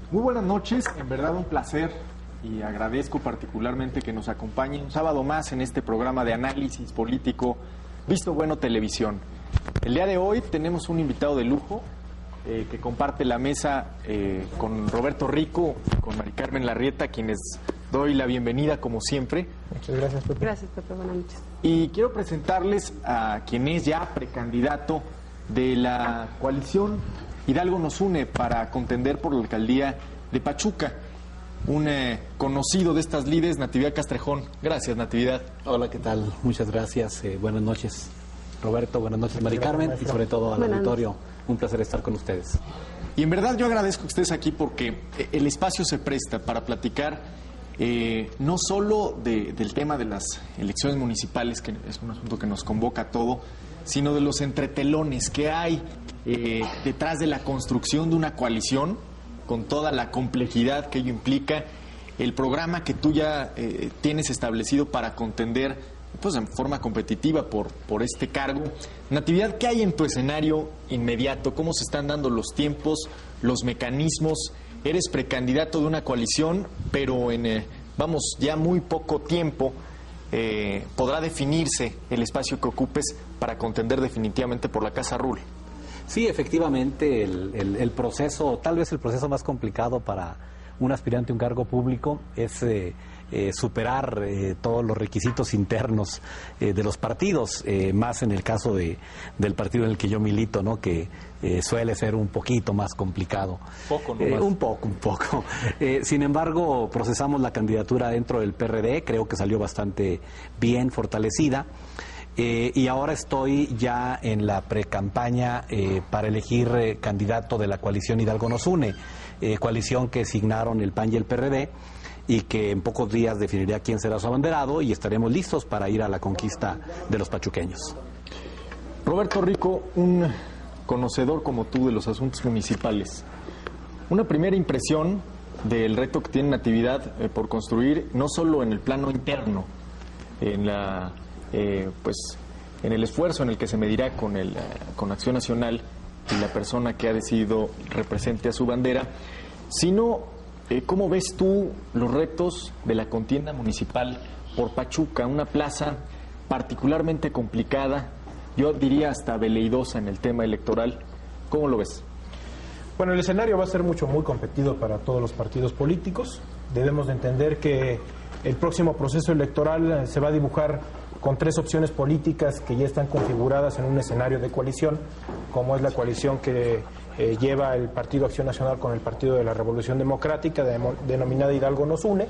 Muy buenas noches, en verdad un placer y agradezco particularmente que nos acompañen un sábado más en este programa de análisis político Visto Bueno Televisión. El día de hoy tenemos un invitado de lujo que comparte la mesa con Roberto Rico, con Mari Carmen Larrieta, a quienes doy la bienvenida como siempre. Muchas gracias, Pepe. Gracias, Pepe. Buenas noches. Y quiero presentarles a quien es ya precandidato de la coalición Hidalgo nos une para contender por la alcaldía de Pachuca. Un conocido de estas lides, Natividad Castrejón. Gracias, Natividad. Hola, ¿qué tal? Muchas gracias. Buenas noches, Roberto. Buenas noches, Mari Carmen. Y sobre todo al auditorio. Un placer estar con ustedes. Y en verdad yo agradezco que estés aquí porque el espacio se presta para platicar no solo del tema de las elecciones municipales, que es un asunto que nos convoca a todo, sino de los entretelones que hay detrás de la construcción de una coalición, con toda la complejidad que ello implica, el programa que tú ya tienes establecido para contender pues en forma competitiva por este cargo. Natividad, ¿qué hay en tu escenario inmediato? ¿Cómo se están dando los tiempos, los mecanismos? Eres precandidato de una coalición, pero en, ya muy poco tiempo podrá definirse el espacio que ocupes para contender definitivamente por la Casa Rul. Sí, efectivamente, el proceso, tal vez el proceso más complicado para un aspirante a un cargo público es superar todos los requisitos internos de los partidos, más en el caso del partido en el que yo milito, ¿no? Que suele ser un poquito más complicado. Poco, ¿no? Un poco. Sin embargo, procesamos la candidatura dentro del PRD, creo que salió bastante bien, fortalecida. Y ahora estoy ya en la precampaña para elegir candidato de la coalición Hidalgo nos une, coalición que signaron el PAN y el PRD y que en pocos días definirá quién será su abanderado y estaremos listos para ir a la conquista de los pachuqueños. Roberto Rico, un conocedor como tú de los asuntos municipales, una primera impresión del reto que tiene Natividad por construir no solo en el plano interno, en la en el esfuerzo en el que se medirá con Acción Nacional y la persona que ha decidido represente a su bandera, sino cómo ves tú los retos de la contienda municipal por Pachuca, una plaza particularmente complicada, yo diría hasta veleidosa en el tema electoral. ¿Cómo lo ves? Bueno, el escenario va a ser muy competido para todos los partidos políticos. Debemos de entender que el próximo proceso electoral se va a dibujar con tres opciones políticas que ya están configuradas en un escenario de coalición, como es la coalición que lleva el Partido Acción Nacional con el Partido de la Revolución Democrática, denominada Hidalgo nos une.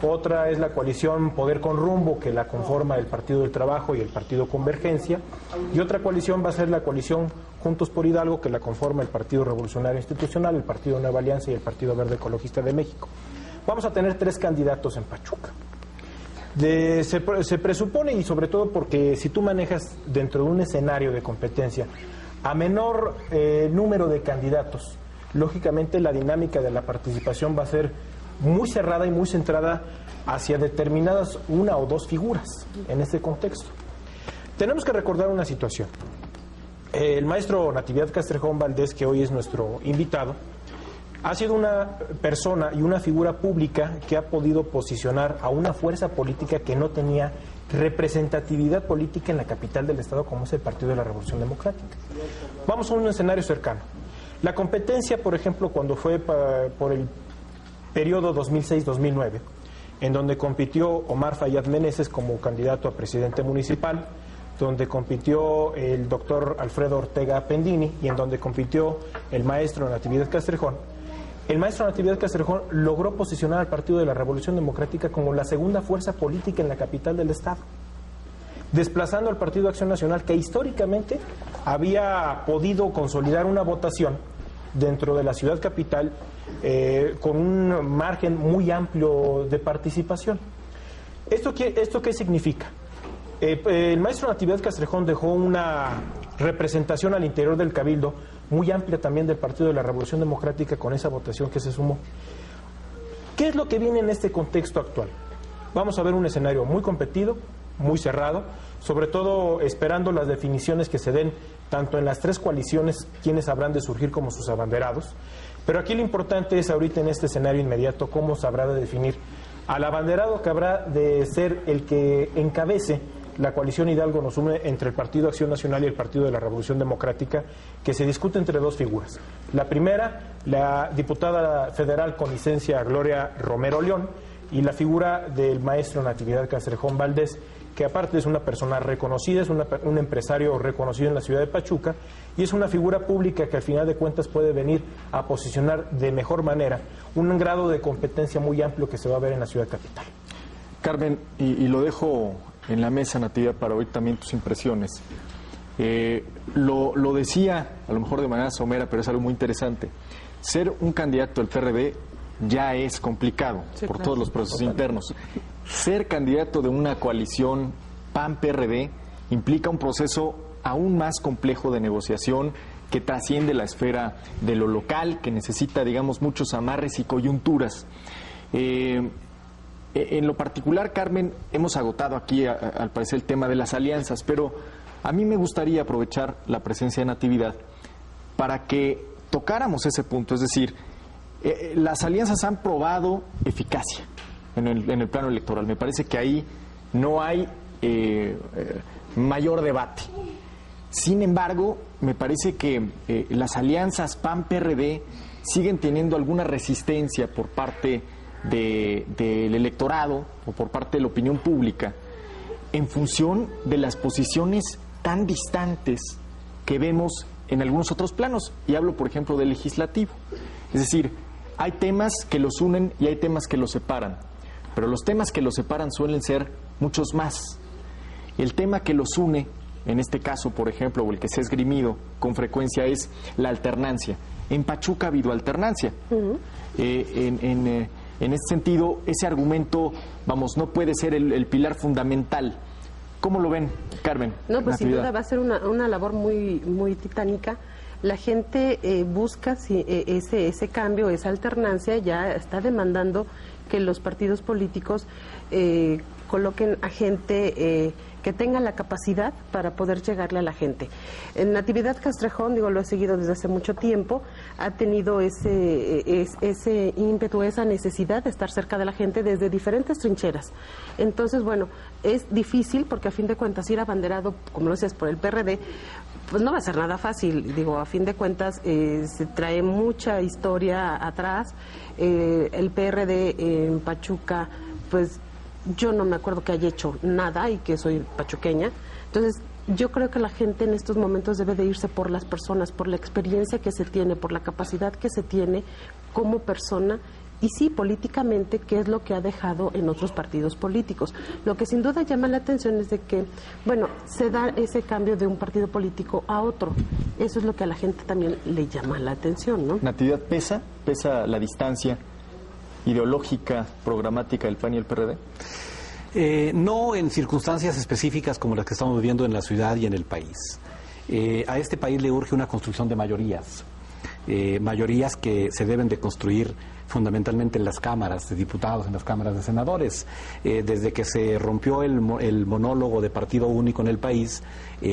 Otra es la coalición Poder con Rumbo, que la conforma el Partido del Trabajo y el Partido Convergencia. Y otra coalición va a ser la coalición Juntos por Hidalgo, que la conforma el Partido Revolucionario Institucional, el Partido Nueva Alianza y el Partido Verde Ecologista de México. Vamos a tener tres candidatos en Pachuca. Se presupone, y sobre todo porque si tú manejas dentro de un escenario de competencia a menor número de candidatos, lógicamente la dinámica de la participación va a ser muy cerrada y muy centrada hacia determinadas una o dos figuras en este contexto. Tenemos que recordar una situación. El maestro Natividad Castrejón Valdés, que hoy es nuestro invitado, ha sido una persona y una figura pública que ha podido posicionar a una fuerza política que no tenía representatividad política en la capital del Estado, como es el Partido de la Revolución Democrática. Vamos a un escenario cercano. La competencia, por ejemplo, cuando fue por el periodo 2006-2009, en donde compitió Omar Fayad Meneses como candidato a presidente municipal, donde compitió el doctor Alfredo Ortega Pendini y en donde compitió el maestro Natividad Castrejón. El maestro Natividad Castrejón logró posicionar al Partido de la Revolución Democrática como la segunda fuerza política en la capital del Estado, desplazando al Partido Acción Nacional, que históricamente había podido consolidar una votación dentro de la ciudad capital con un margen muy amplio de participación. ¿Esto qué significa? El maestro Natividad Castrejón dejó una representación al interior del Cabildo muy amplia también del Partido de la Revolución Democrática con esa votación que se sumó. ¿Qué es lo que viene en este contexto actual? Vamos a ver un escenario muy competido, muy cerrado, sobre todo esperando las definiciones que se den tanto en las tres coaliciones, quienes habrán de surgir como sus abanderados. Pero aquí lo importante es ahorita en este escenario inmediato cómo se habrá de definir al abanderado que habrá de ser el que encabece la coalición Hidalgo nos une entre el Partido Acción Nacional y el Partido de la Revolución Democrática, que se discute entre dos figuras. La primera, la diputada federal con licencia Gloria Romero León, y la figura del maestro Natividad Castrejón Valdés, que aparte es una persona reconocida, es un empresario reconocido en la ciudad de Pachuca, y es una figura pública que al final de cuentas puede venir a posicionar de mejor manera un grado de competencia muy amplio que se va a ver en la ciudad capital. Carmen, y lo dejo en la mesa, Natividad, para oír también tus impresiones. Lo decía, a lo mejor de manera somera, pero es algo muy interesante. Ser un candidato del PRD ya es complicado por todos los procesos internos. Ser candidato de una coalición PAN-PRD implica un proceso aún más complejo de negociación que trasciende la esfera de lo local, que necesita, digamos, muchos amarres y coyunturas. En lo particular, Carmen, hemos agotado aquí, al parecer, el tema de las alianzas, pero a mí me gustaría aprovechar la presencia de Natividad para que tocáramos ese punto, es decir, las alianzas han probado eficacia en el plano electoral. Me parece que ahí no hay mayor debate. Sin embargo, me parece que las alianzas PAN-PRD siguen teniendo alguna resistencia por parte del electorado o por parte de la opinión pública en función de las posiciones tan distantes que vemos en algunos otros planos, y hablo por ejemplo del legislativo. Es decir, hay temas que los unen y hay temas que los separan, pero los temas que los separan suelen ser muchos más. El tema que los une, en este caso por ejemplo, o el que se ha esgrimido con frecuencia, es la alternancia. En Pachuca ha habido alternancia. En ese sentido, ese argumento, vamos, no puede ser el pilar fundamental. ¿Cómo lo ven, Carmen? No, pues sin duda va a ser una labor muy titánica. La gente busca ese cambio, esa alternancia, ya está demandando que los partidos políticos coloquen a gente que tenga la capacidad para poder llegarle a la gente. En Natividad Castrejón, lo he seguido desde hace mucho tiempo, ha tenido ese ímpetu, esa necesidad de estar cerca de la gente desde diferentes trincheras. Entonces, bueno, es difícil porque a fin de cuentas ir abanderado, como lo decías, por el PRD, pues no va a ser nada fácil. A fin de cuentas se trae mucha historia atrás. El PRD en Pachuca, pues yo no me acuerdo que haya hecho nada y que soy pachuqueña. Entonces, yo creo que la gente en estos momentos debe de irse por las personas, por la experiencia que se tiene, por la capacidad que se tiene como persona y sí, políticamente, qué es lo que ha dejado en otros partidos políticos. Lo que sin duda llama la atención es de que, bueno, se da ese cambio de un partido político a otro. Eso es lo que a la gente también le llama la atención, ¿no? Natividad, ¿pesa la distancia ideológica, programática del PAN y el PRD? No en circunstancias específicas como las que estamos viviendo en la ciudad y en el país. A este país le urge una construcción de mayorías, mayorías que se deben de construir fundamentalmente en las cámaras de diputados, en las cámaras de senadores. Desde que se rompió el monólogo de partido único en el país,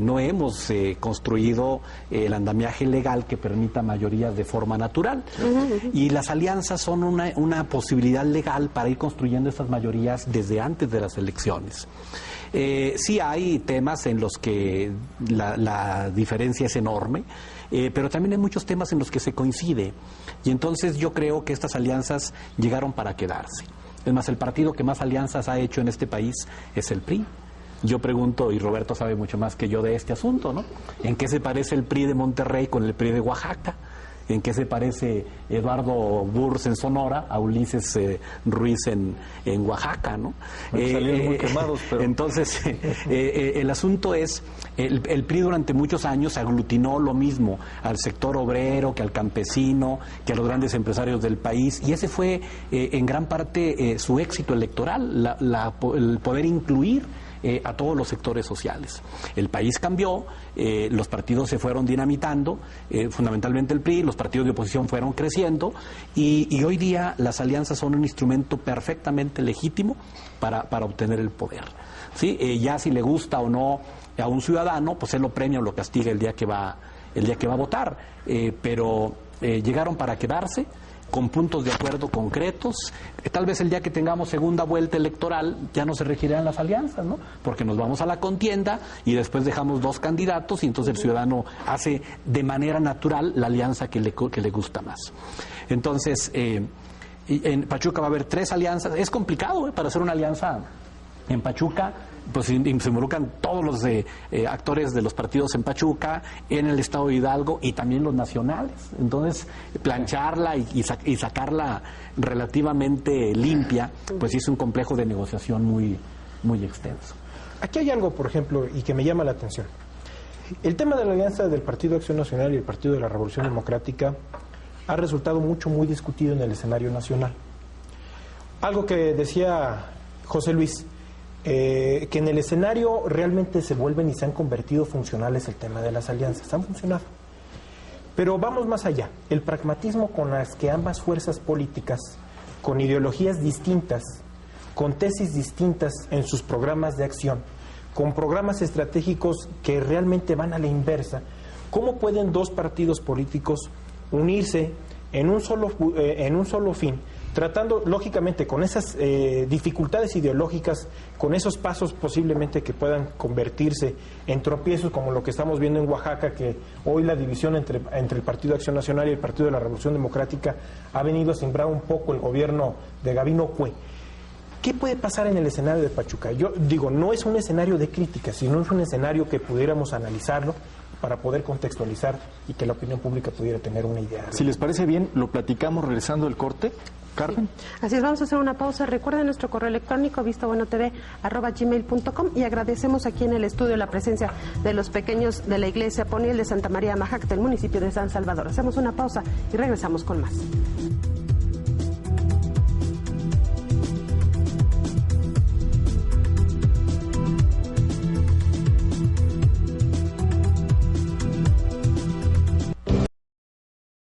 no hemos construido el andamiaje legal que permita mayorías de forma natural. Y las alianzas son una posibilidad legal para ir construyendo esas mayorías desde antes de las elecciones. Sí hay temas en los que la diferencia es enorme, pero también hay muchos temas en los que se coincide. Y entonces yo creo que estas alianzas llegaron para quedarse. Es más, el partido que más alianzas ha hecho en este país es el PRI. Yo pregunto, y Roberto sabe mucho más que yo de este asunto, ¿no? ¿En qué se parece el PRI de Monterrey con el PRI de Oaxaca? ¿En qué se parece Eduardo Burrs en Sonora a Ulises Ruiz en Oaxaca, ¿no? Salieron muy quemados, pero... Entonces, el asunto es, el PRI durante muchos años aglutinó lo mismo al sector obrero, que al campesino, que a los grandes empresarios del país, y ese fue en gran parte su éxito electoral, el poder incluir a todos los sectores sociales. El país cambió, los partidos se fueron dinamitando, fundamentalmente el PRI, los partidos de oposición fueron creciendo y hoy día las alianzas son un instrumento perfectamente legítimo para obtener el poder. ¿Sí? Ya si le gusta o no a un ciudadano, pues él lo premia o lo castiga el día que va a votar, pero llegaron para quedarse, con puntos de acuerdo concretos. Tal vez el día que tengamos segunda vuelta electoral ya no se regirán las alianzas, ¿no? Porque nos vamos a la contienda y después dejamos 2 candidatos y entonces el ciudadano hace de manera natural la alianza que le gusta más. Entonces, en Pachuca va a haber 3 alianzas. Es complicado para hacer una alianza en Pachuca, pues se involucran todos los actores de los partidos en Pachuca, en el estado de Hidalgo y también los nacionales. Entonces, plancharla y sacarla relativamente limpia, pues es un complejo de negociación muy, muy extenso. Aquí hay algo, por ejemplo, y que me llama la atención. El tema de la alianza del Partido Acción Nacional y el Partido de la Revolución Democrática ha resultado muy discutido en el escenario nacional. Algo que decía José Luis, que en el escenario realmente se vuelven y se han convertido funcionales el tema de las alianzas. Han funcionado. Pero vamos más allá. El pragmatismo con las que ambas fuerzas políticas, con ideologías distintas, con tesis distintas en sus programas de acción, con programas estratégicos que realmente van a la inversa, ¿cómo pueden 2 partidos políticos unirse en un solo fin, tratando lógicamente con esas dificultades ideológicas, con esos pasos posiblemente que puedan convertirse en tropiezos como lo que estamos viendo en Oaxaca, que hoy la división entre el Partido Acción Nacional y el Partido de la Revolución Democrática ha venido a sembrar un poco el gobierno de Gabino Cue? ¿Qué puede pasar en el escenario de Pachuca? Yo digo, no es un escenario de crítica, sino es un escenario que pudiéramos analizarlo para poder contextualizar y que la opinión pública pudiera tener una idea. Si les parece bien, lo platicamos regresando del corte. Carmen. Sí. Así es, vamos a hacer una pausa. Recuerden nuestro correo electrónico vistabuenotv@gmail.com y agradecemos aquí en el estudio la presencia de los pequeños de la iglesia Poniel de Santa María Majac del municipio de San Salvador. Hacemos una pausa y regresamos con más.